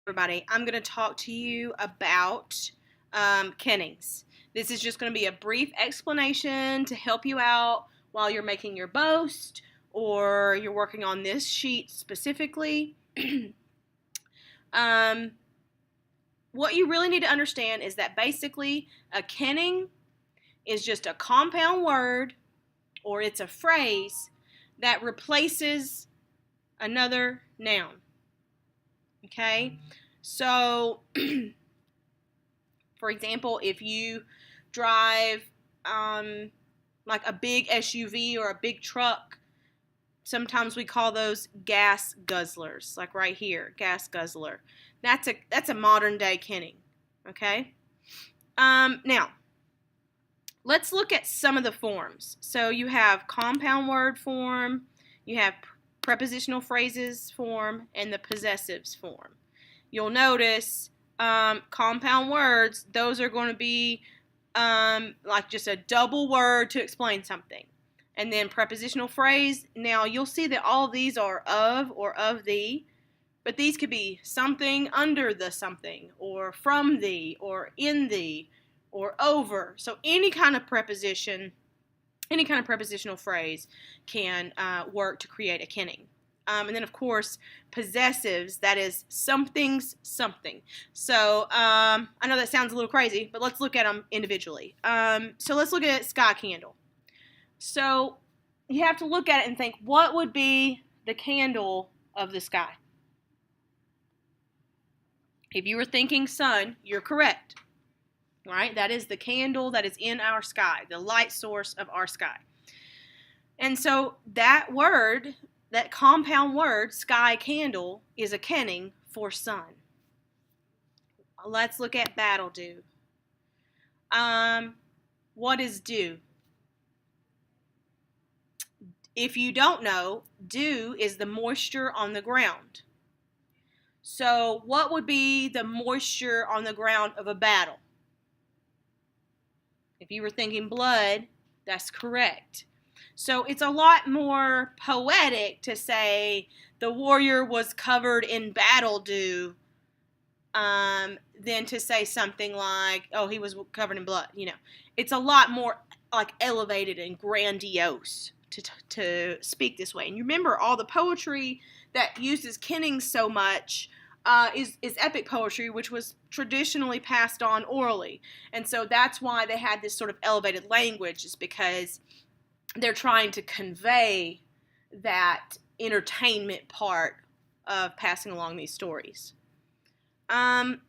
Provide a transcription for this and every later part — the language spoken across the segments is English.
Everybody, I'm going to talk to you about Kennings. This is just going to be a brief explanation to help you out while you're making your boast or you're working on this sheet specifically. What you really need to understand is that basically a kenning is just a compound word, or it's a phrase that replaces another noun. Okay, so for example, if you drive like a big SUV or a big truck, sometimes we call those gas guzzlers, like right here, gas guzzler. That's a modern day kenning. Okay, now let's look at some of the forms. So you have compound word form, you have prepositional phrases form, and the possessives form. You'll notice compound words, those are going to be like just a double word to explain something. And then prepositional phrase, now you'll see that all of these are of or of thee, but these could be something under the something, or from thee, or in thee, or over. So any kind of preposition, any kind of prepositional phrase can work to create a kenning. And then, of course, possessives, that is something's something. So I know that sounds a little crazy, but let's look at them individually. So let's look at sky candle. So you have to look at it and think, what would be the candle of the sky? If you were thinking sun, you're correct. Right? That is the candle that is in our sky, the light source of our sky. And so that word, that compound word, sky candle, is a kenning for sun. Let's look at battle dew. What is dew? If you don't know, dew is the moisture on the ground. So what would be the moisture on the ground of a battle? If you were thinking blood, that's correct. So it's a lot more poetic to say the warrior was covered in battle dew than to say something like, oh, he was covered in blood. You know, it's a lot more like elevated and grandiose to speak this way. And you remember all the poetry that uses kenning so much is epic poetry, which was traditionally passed on orally. And so that's why they had this sort of elevated language, is because they're trying to convey that entertainment part of passing along these stories. Anyhow,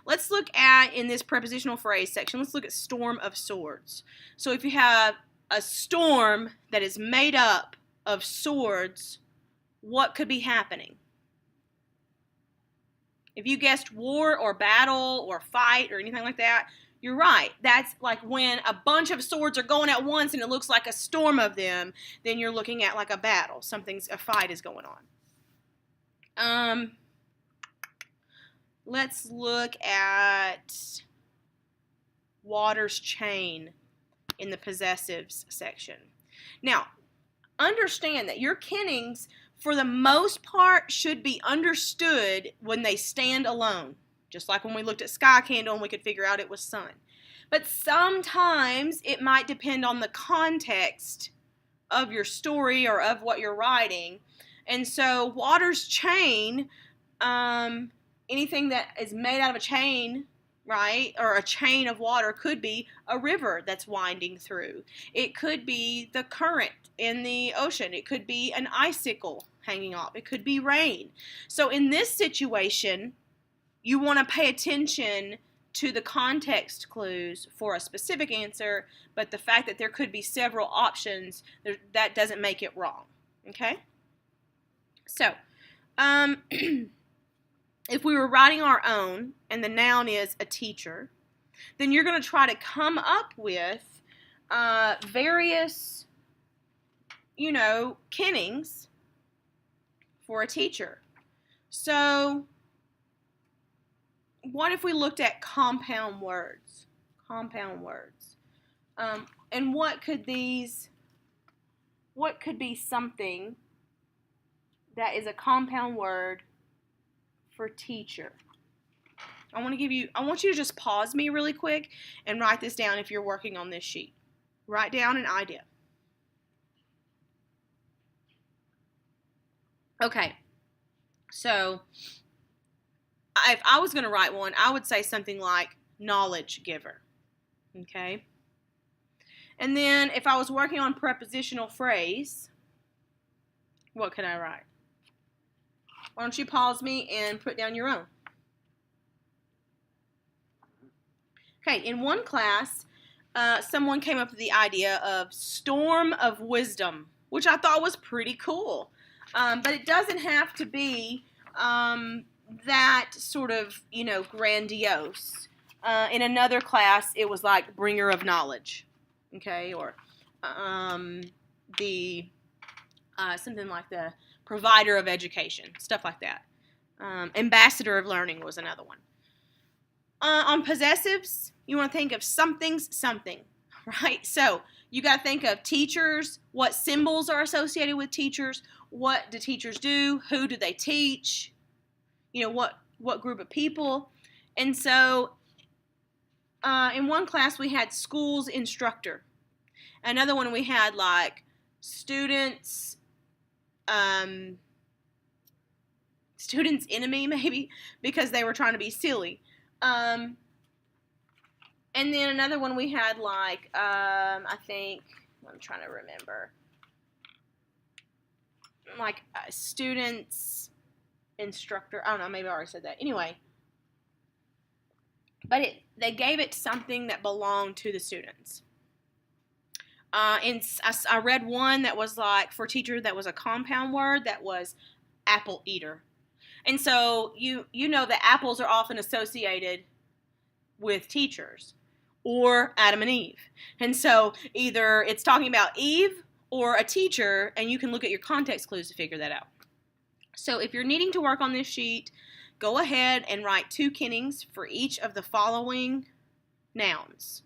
let's look at, in this prepositional phrase section, let's look at storm of swords. So if you have a storm that is made up of swords, what could be happening? If you guessed war or battle or fight or anything like that, you're right. That's like when a bunch of swords are going at once and it looks like a storm of them, then you're looking at like a battle. A fight is going on. Let's look at water's chain in the possessives section. Now, understand that your kennings, for the most part, should be understood when they stand alone. Just like when we looked at sky candle and we could figure out it was sun. But sometimes it might depend on the context of your story or of what you're writing. And so water's chain, anything that is made out of a chain, right, or a chain of water, could be a river that's winding through. It could be the current in the ocean. It could be an icicle hanging off. It could be rain. So in this situation, you want to pay attention to the context clues for a specific answer, but the fact that there could be several options, that doesn't make it wrong. Okay? So, if we were writing our own, and the noun is a teacher, then you're going to try to come up with various, kennings for a teacher. So, what if we looked at compound words? Compound words. And what could be something that is a compound word for teacher. I want you to just pause me really quick and write this down if you're working on this sheet. Write down an idea. Okay, so if I was going to write one, I would say something like knowledge giver. Okay? And then if I was working on prepositional phrase, what could I write? Why don't you pause me and put down your own? Okay, in one class, someone came up with the idea of storm of wisdom, which I thought was pretty cool. But it doesn't have to be that sort of, grandiose. In another class, it was like bringer of knowledge, okay, or something like the provider of education, stuff like that. Ambassador of learning was another one. On possessives, you want to think of something's something, right? So you got to think of teachers, what symbols are associated with teachers, what do teachers do, who do they teach, what group of people. And so in one class we had school's instructor. Another one we had like students' enemy, maybe, because they were trying to be silly. And then another one we had like, I'm trying to remember, like students' instructor. I don't know, maybe I already said that. Anyway, but they gave it something that belonged to the students. And I read one that was like, for teacher, that was a compound word that was apple eater. And so you know that apples are often associated with teachers or Adam and Eve. And so either it's talking about Eve or a teacher, and you can look at your context clues to figure that out. So if you're needing to work on this sheet, go ahead and write 2 Kennings for each of the following nouns.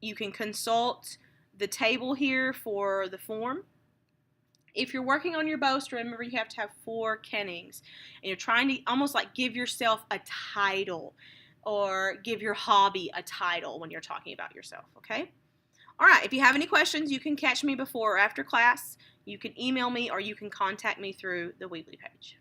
You can consult the table here for the form. If you're working on your boast, remember you have to have 4 Kennings. And you're trying to almost like give yourself a title or give your hobby a title when you're talking about yourself, okay? All right, if you have any questions, you can catch me before or after class. You can email me or you can contact me through the Weebly page.